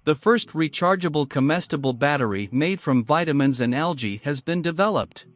The first rechargeable comestible battery made from vitamins and algae has been developed.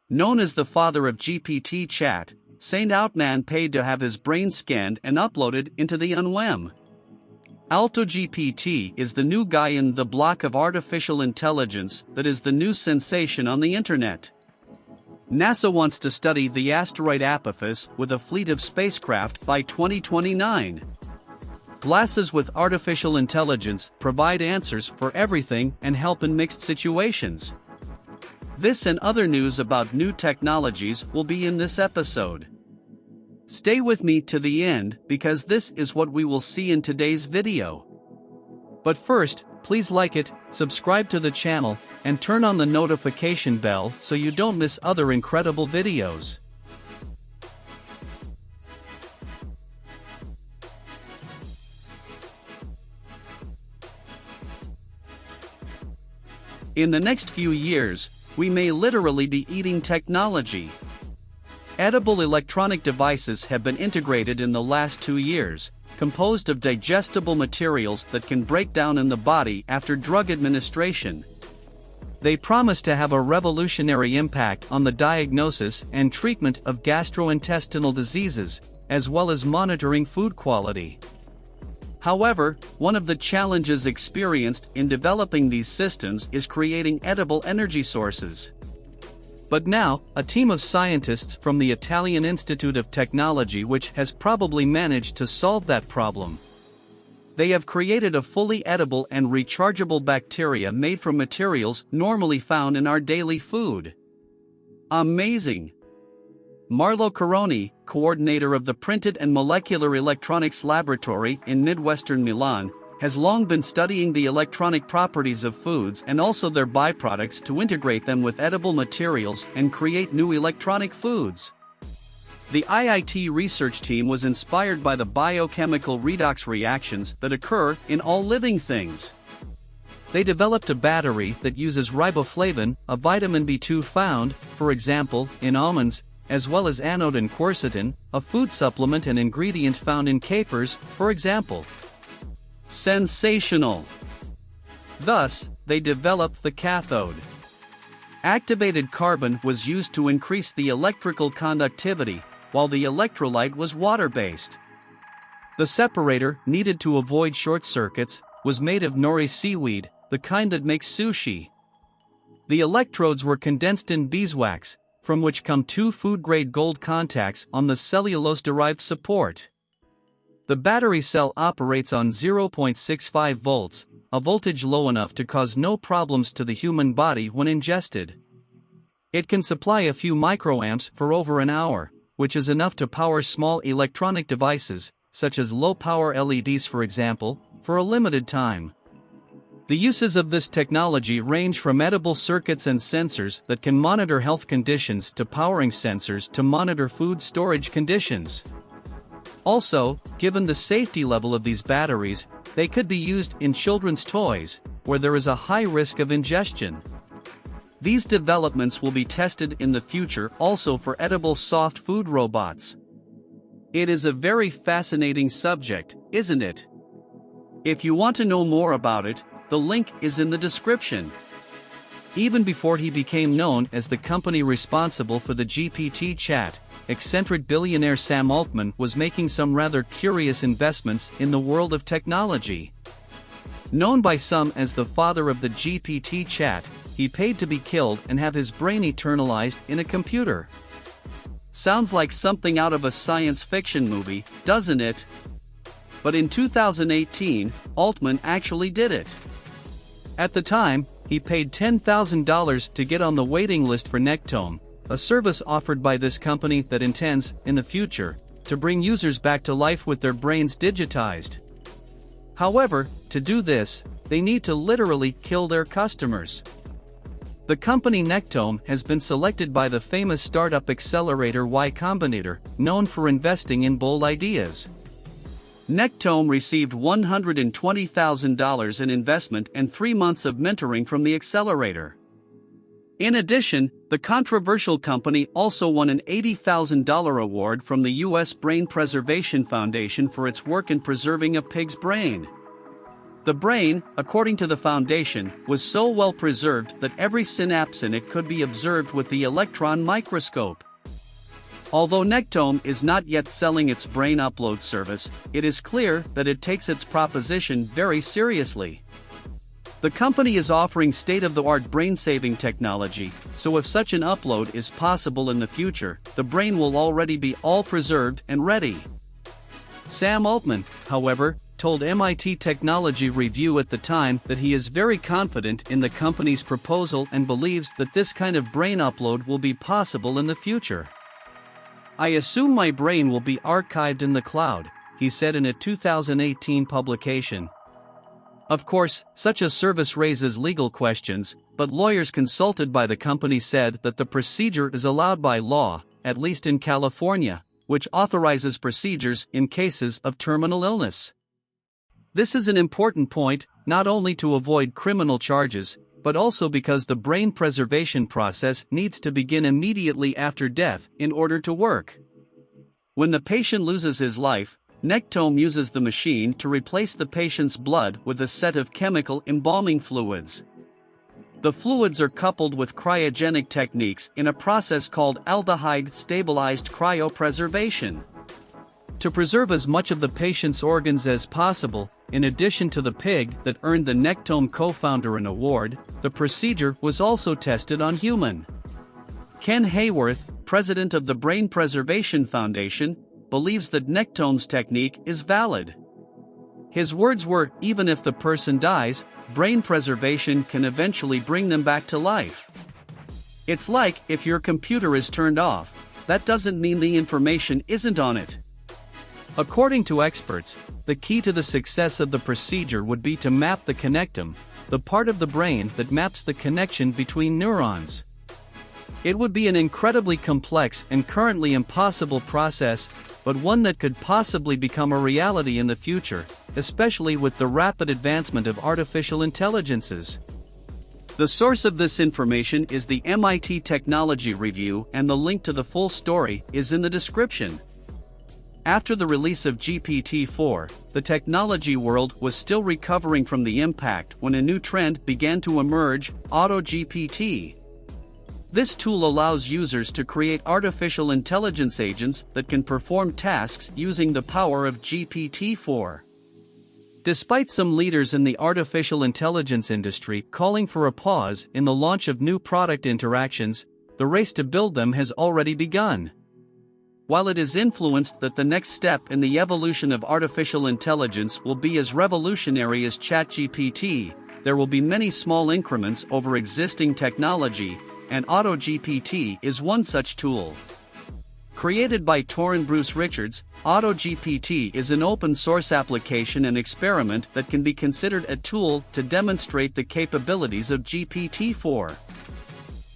Known as the father of GPT chat, Saint Outman paid to have his brain scanned and uploaded into the Outman. Auto GPT is the new guy in the block of artificial intelligence that is the new sensation on the internet. NASA wants to study the asteroid Apophisis with a fleet of spacecraft by 2029. Glasses with artificial intelligence provide answers for everything and help in mixed situations. This and other news about new technologies will be in this episode. Stay with me to the end because this is what we will see in today's video. But first, please like it, subscribe to the channel, and turn on the notification bell so you don't miss other incredible videos. In the next few years, we may literally be eating technology. Edible electronic devices have been integrated in the last 2 years, composed of digestible materials that can break down in the body after drug administration. They promise to have a revolutionary impact on the diagnosis and treatment of gastrointestinal diseases, as well as monitoring food quality. However, one of the challenges experienced in developing these systems is creating edible energy sources. But now, a team of scientists from the Italian Institute of Technology which has probably managed to solve that problem. They have created a fully edible and rechargeable bacteria made from materials normally found in our daily food. Amazing! Marlo Caroni, coordinator of the Printed and Molecular Electronics Laboratory in Midwestern Milan, has long been studying the electronic properties of foods and also their byproducts to integrate them with edible materials and create new electronic foods. The IIT research team was inspired by the biochemical redox reactions that occur in all living things. They developed a battery that uses riboflavin, a vitamin B2 found, for example, in almonds, as well as anode and quercetin, a food supplement and ingredient found in capers, for example. Sensational! Thus, they developed the cathode. Activated carbon was used to increase the electrical conductivity, while the electrolyte was water-based. The separator, needed to avoid short circuits, was made of nori seaweed, the kind that makes sushi. The electrodes were condensed in beeswax, from which come 2 food-grade gold contacts on the cellulose-derived support. The battery cell operates on 0.65 volts, a voltage low enough to cause no problems to the human body when ingested. It can supply a few microamps for over an hour, which is enough to power small electronic devices, such as low-power LEDs for example, for a limited time. The uses of this technology range from edible circuits and sensors that can monitor health conditions to powering sensors to monitor food storage conditions. Also, given the safety level of these batteries, they could be used in children's toys, where there is a high risk of ingestion. These developments will be tested in the future also for edible soft food robots. It is a very fascinating subject, isn't it? If you want to know more about it, the link is in the description. Even before he became known as the company responsible for the GPT chat, eccentric billionaire Sam Altman was making some rather curious investments in the world of technology. Known by some as the father of the GPT chat, he paid to be killed and have his brain eternalized in a computer. Sounds like something out of a science fiction movie, doesn't it? But in 2018, Altman actually did it. At the time, he paid $10,000 to get on the waiting list for Nectome, a service offered by this company that intends, in the future, to bring users back to life with their brains digitized. However, to do this, they need to literally kill their customers. The company Nectome has been selected by the famous startup accelerator Y Combinator, known for investing in bold ideas. Nectome received $120,000 in investment and 3 months of mentoring from the accelerator. In addition, the controversial company also won an $80,000 award from the U.S. Brain Preservation Foundation for its work in preserving a pig's brain. The brain, according to the Foundation, was so well preserved that every synapse in it could be observed with the electron microscope. Although Nectome is not yet selling its brain upload service, it is clear that it takes its proposition very seriously. The company is offering state-of-the-art brain-saving technology, so if such an upload is possible in the future, the brain will already be all preserved and ready. Sam Altman, however, told MIT Technology Review at the time that he is very confident in the company's proposal and believes that this kind of brain upload will be possible in the future. "I assume my brain will be archived in the cloud," he said in a 2018 publication. Of course, such a service raises legal questions, but lawyers consulted by the company said that the procedure is allowed by law, at least in California, which authorizes procedures in cases of terminal illness. This is an important point, not only to avoid criminal charges, but also because the brain preservation process needs to begin immediately after death in order to work. When the patient loses his life, Nectome uses the machine to replace the patient's blood with a set of chemical embalming fluids. The fluids are coupled with cryogenic techniques in a process called aldehyde-stabilized cryopreservation. To preserve as much of the patient's organs as possible, in addition to the pig that earned the Nectome co-founder an award, the procedure was also tested on human. Ken Hayworth, president of the Brain Preservation Foundation, believes that Nectome's technique is valid. His words were, "Even if the person dies, brain preservation can eventually bring them back to life. It's like if your computer is turned off, that doesn't mean the information isn't on it." According to experts, the key to the success of the procedure would be to map the connectome, the part of the brain that maps the connection between neurons. It would be an incredibly complex and currently impossible process, but one that could possibly become a reality in the future, especially with the rapid advancement of artificial intelligences. The source of this information is the MIT Technology Review, and the link to the full story is in the description. After the release of GPT-4, the technology world was still recovering from the impact when a new trend began to emerge: Auto GPT. This tool allows users to create artificial intelligence agents that can perform tasks using the power of GPT-4. Despite some leaders in the artificial intelligence industry calling for a pause in the launch of new product interactions, the race to build them has already begun. While it is influenced that the next step in the evolution of artificial intelligence will be as revolutionary as ChatGPT, there will be many small increments over existing technology, and Auto GPT is one such tool. Created by Tor and Bruce Richards, Auto GPT is an open-source application and experiment that can be considered a tool to demonstrate the capabilities of GPT-4.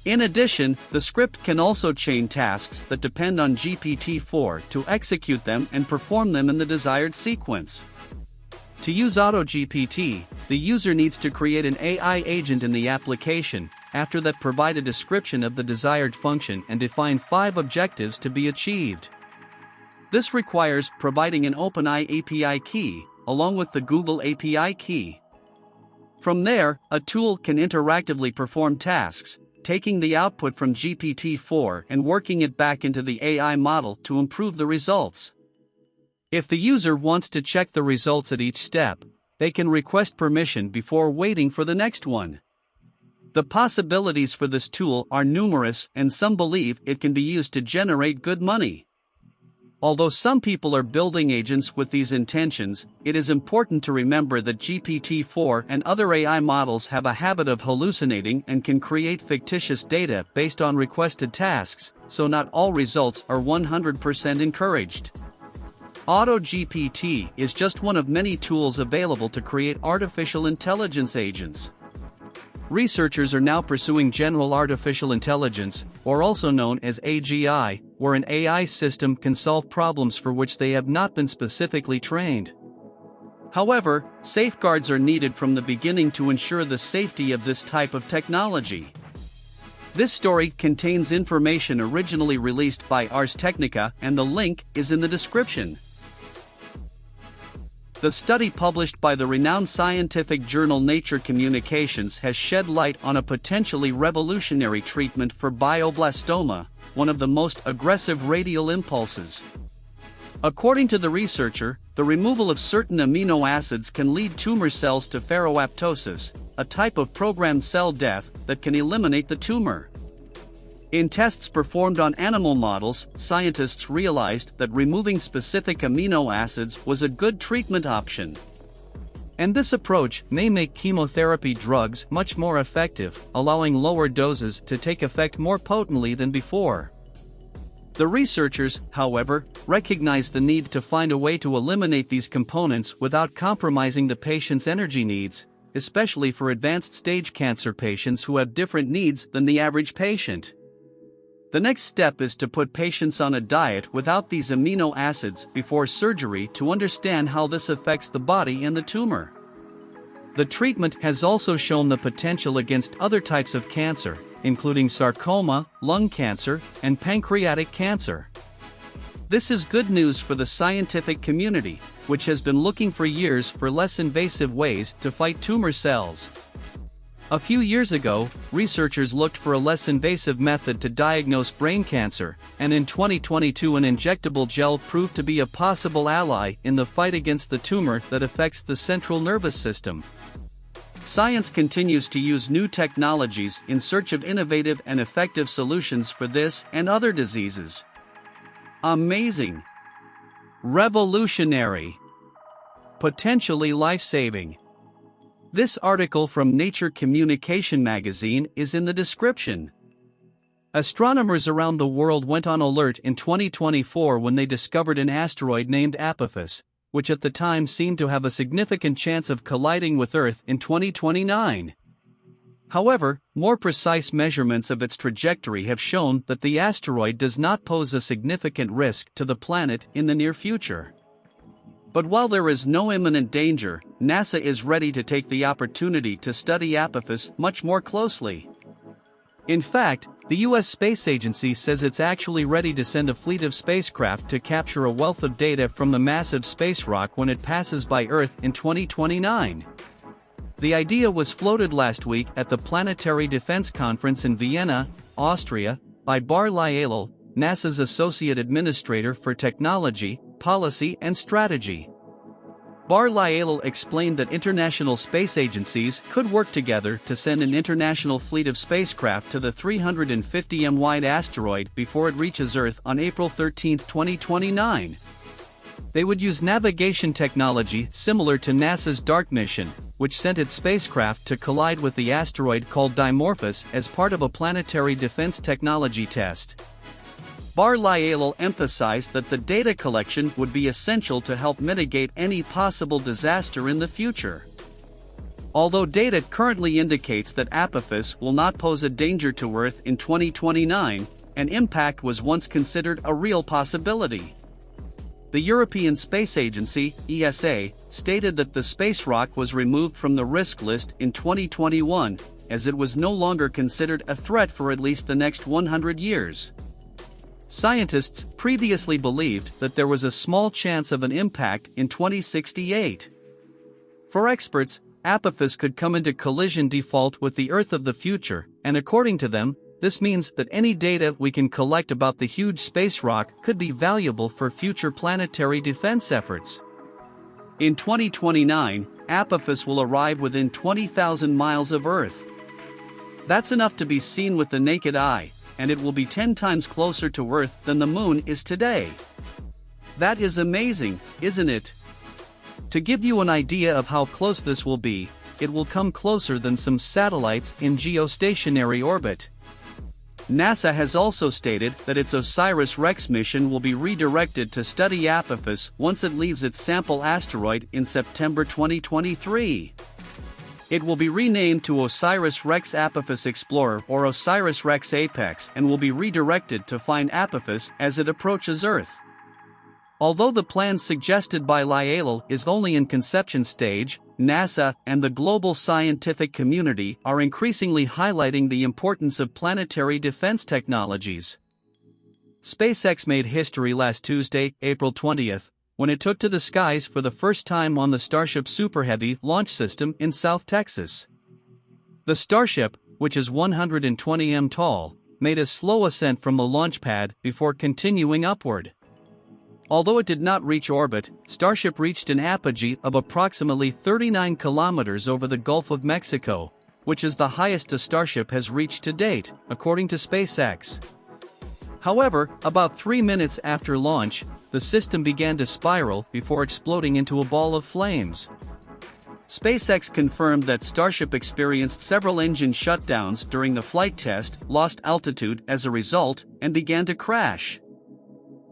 In addition, the script can also chain tasks that depend on GPT-4 to execute them and perform them in the desired sequence. To use Auto GPT, the user needs to create an AI agent in the application, after that provide a description of the desired function and define 5 objectives to be achieved. This requires providing an OpenAI API key, along with the Google API key. From there, a tool can interactively perform tasks, taking the output from GPT-4 and working it back into the AI model to improve the results. If the user wants to check the results at each step, they can request permission before waiting for the next one. The possibilities for this tool are numerous, and some believe it can be used to generate good money. Although some people are building agents with these intentions, it is important to remember that GPT-4 and other AI models have a habit of hallucinating and can create fictitious data based on requested tasks, so not all results are 100% encouraged. Auto GPT is just one of many tools available to create artificial intelligence agents. Researchers are now pursuing general artificial intelligence, or also known as AGI, where an AI system can solve problems for which they have not been specifically trained. However, safeguards are needed from the beginning to ensure the safety of this type of technology. This story contains information originally released by Ars Technica, and the link is in the description. The study published by the renowned scientific journal Nature Communications has shed light on a potentially revolutionary treatment for glioblastoma, one of the most aggressive radial impulses. According to the researcher, the removal of certain amino acids can lead tumor cells to ferroapoptosis, a type of programmed cell death that can eliminate the tumor. In tests performed on animal models, scientists realized that removing specific amino acids was a good treatment option. And this approach may make chemotherapy drugs much more effective, allowing lower doses to take effect more potently than before. The researchers, however, recognize the need to find a way to eliminate these components without compromising the patient's energy needs, especially for advanced stage cancer patients who have different needs than the average patient. The next step is to put patients on a diet without these amino acids before surgery to understand how this affects the body and the tumor. The treatment has also shown the potential against other types of cancer, including sarcoma, lung cancer, and pancreatic cancer. This is good news for the scientific community, which has been looking for years for less invasive ways to fight tumor cells. A few years ago, researchers looked for a less invasive method to diagnose brain cancer, and in 2022 an injectable gel proved to be a possible ally in the fight against the tumor that affects the central nervous system. Science continues to use new technologies in search of innovative and effective solutions for this and other diseases. Amazing! Revolutionary! Potentially life-saving. This article from Nature Communication magazine is in the description. Astronomers around the world went on alert in 2024 when they discovered an asteroid named Apophisis, which at the time seemed to have a significant chance of colliding with Earth in 2029. However, more precise measurements of its trajectory have shown that the asteroid does not pose a significant risk to the planet in the near future. But while there is no imminent danger, NASA is ready to take the opportunity to study Apophisis much more closely. In fact, the U.S. Space Agency says it's actually ready to send a fleet of spacecraft to capture a wealth of data from the massive space rock when it passes by Earth in 2029. The idea was floated last week at the Planetary Defense Conference in Vienna, Austria, by Bar Lialil, NASA's Associate Administrator for Technology, Policy and Strategy. Bar Lialil explained that international space agencies could work together to send an international fleet of spacecraft to the 350 m wide asteroid before it reaches Earth on April 13, 2029. They would use navigation technology similar to NASA's DART mission, which sent its spacecraft to collide with the asteroid called Dimorphos as part of a planetary defense technology test. Bar Lialil emphasized that the data collection would be essential to help mitigate any possible disaster in the future. Although data currently indicates that Apophisis will not pose a danger to Earth in 2029, an impact was once considered a real possibility. The European Space Agency, ESA, stated that the space rock was removed from the risk list in 2021, as it was no longer considered a threat for at least the next 100 years. Scientists previously believed that there was a small chance of an impact in 2068. For experts, Apophisis could come into collision default with the Earth of the future, and according to them, this means that any data we can collect about the huge space rock could be valuable for future planetary defense efforts. In 2029, Apophisis will arrive within 20,000 miles of Earth. That's enough to be seen with the naked eye, and it will be 10 times closer to Earth than the Moon is today. That is amazing, isn't it? To give you an idea of how close this will be, it will come closer than some satellites in geostationary orbit. NASA has also stated that its OSIRIS-REx mission will be redirected to study Apophisis once it leaves its sample asteroid in September 2023. It will be renamed to OSIRIS-REx Apophisis Explorer or OSIRIS-REx Apex and will be redirected to find Apophisis as it approaches Earth. Although the plan suggested by Lialil is only in conception stage, NASA and the global scientific community are increasingly highlighting the importance of planetary defense technologies. SpaceX made history last Tuesday, April 20th, when it took to the skies for the first time on the Starship Super Heavy launch system in South Texas. The Starship, which is 120 m tall, made a slow ascent from the launch pad before continuing upward. Although it did not reach orbit, Starship reached an apogee of approximately 39 kilometers over the Gulf of Mexico, which is the highest a Starship has reached to date, according to SpaceX. However, about 3 minutes after launch, the system began to spiral before exploding into a ball of flames. SpaceX confirmed that Starship experienced several engine shutdowns during the flight test, lost altitude as a result, and began to crash.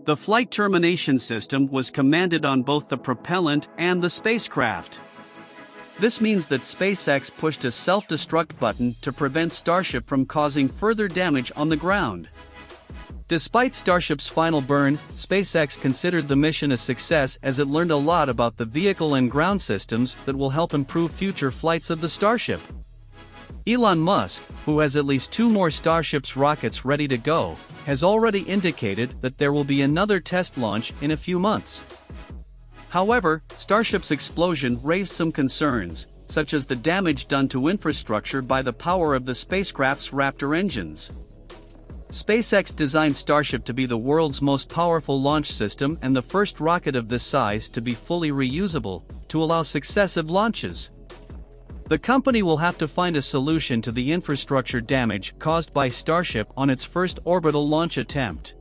The flight termination system was commanded on both the propellant and the spacecraft. This means that SpaceX pushed a self-destruct button to prevent Starship from causing further damage on the ground. Despite Starship's final burn, SpaceX considered the mission a success as it learned a lot about the vehicle and ground systems that will help improve future flights of the Starship. Elon Musk, who has at least 2 more Starship's rockets ready to go, has already indicated that there will be another test launch in a few months. However, Starship's explosion raised some concerns, such as the damage done to infrastructure by the power of the spacecraft's Raptor engines. SpaceX designed Starship to be the world's most powerful launch system and the first rocket of this size to be fully reusable, to allow successive launches. The company will have to find a solution to the infrastructure damage caused by Starship on its first orbital launch attempt.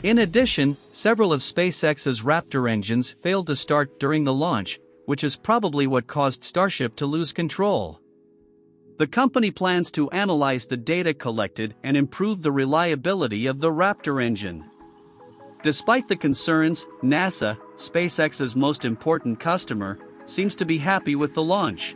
In addition, several of SpaceX's Raptor engines failed to start during the launch, which is probably what caused Starship to lose control. The company plans to analyze the data collected and improve the reliability of the Raptor engine. Despite the concerns, NASA, SpaceX's most important customer, seems to be happy with the launch.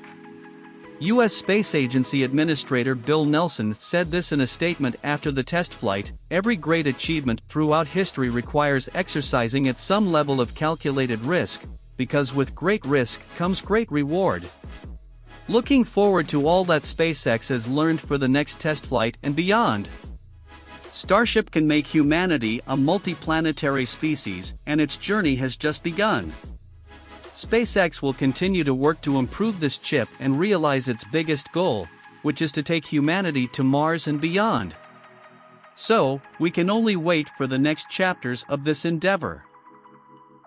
U.S. Space Agency Administrator Bill Nelson said this in a statement after the test flight: "Every great achievement throughout history requires exercising at some level of calculated risk, because with great risk comes great reward." Looking forward to all that SpaceX has learned for the next test flight and beyond. Starship can make humanity a multiplanetary species, and its journey has just begun. SpaceX will continue to work to improve this chip and realize its biggest goal, which is to take humanity to Mars and beyond. So, we can only wait for the next chapters of this endeavor.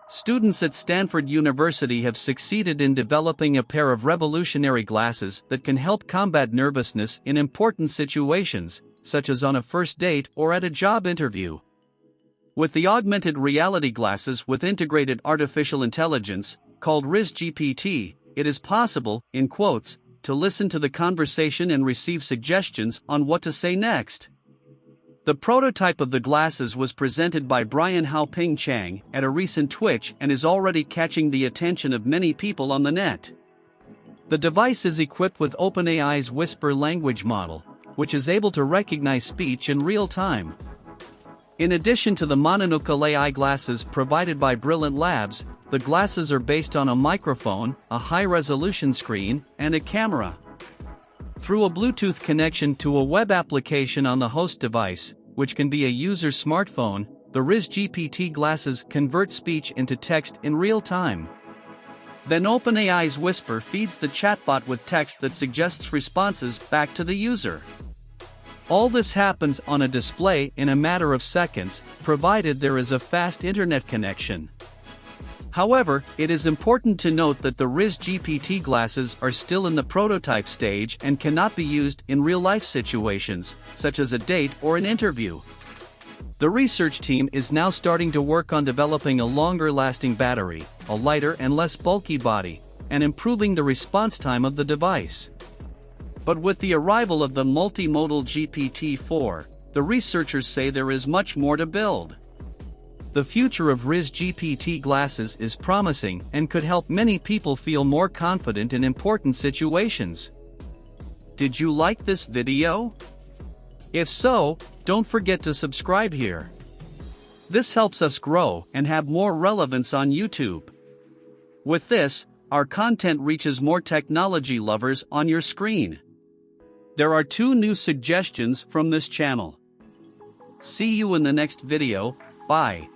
Students at Stanford University have succeeded in developing a pair of revolutionary glasses that can help combat nervousness in important situations, such as on a first date or at a job interview. With the augmented reality glasses with integrated artificial intelligence, called rechargeable, it is possible, in quotes, to listen to the conversation and receive suggestions on what to say next. The prototype of the glasses was presented by Brian Haoping Chang at a recent Twitch and is already catching the attention of many people on the net. The device is equipped with OpenAI's Whisper language model, which is able to recognize speech in real time. In addition to the monocle AI glasses provided by Brilliant Labs, the glasses are based on a microphone, a high-resolution screen, and a camera. Through a Bluetooth connection to a web application on the host device, which can be a user's smartphone, the rechargeable glasses convert speech into text in real time. Then OpenAI's Whisper feeds the chatbot with text that suggests responses back to the user. All this happens on a display in a matter of seconds, provided there is a fast internet connection. However, it is important to note that the rechargeable glasses are still in the prototype stage and cannot be used in real-life situations, such as a date or an interview. The research team is now starting to work on developing a longer-lasting battery, a lighter and less bulky body, and improving the response time of the device. But with the arrival of the multimodal GPT-4, the researchers say there is much more to build. The future of rechargeable glasses is promising and could help many people feel more confident in important situations. Did you like this video? If so, don't forget to subscribe here. This helps us grow and have more relevance on YouTube. With this, our content reaches more technology lovers on your screen. There are 2 new suggestions from this channel. See you in the next video. Bye.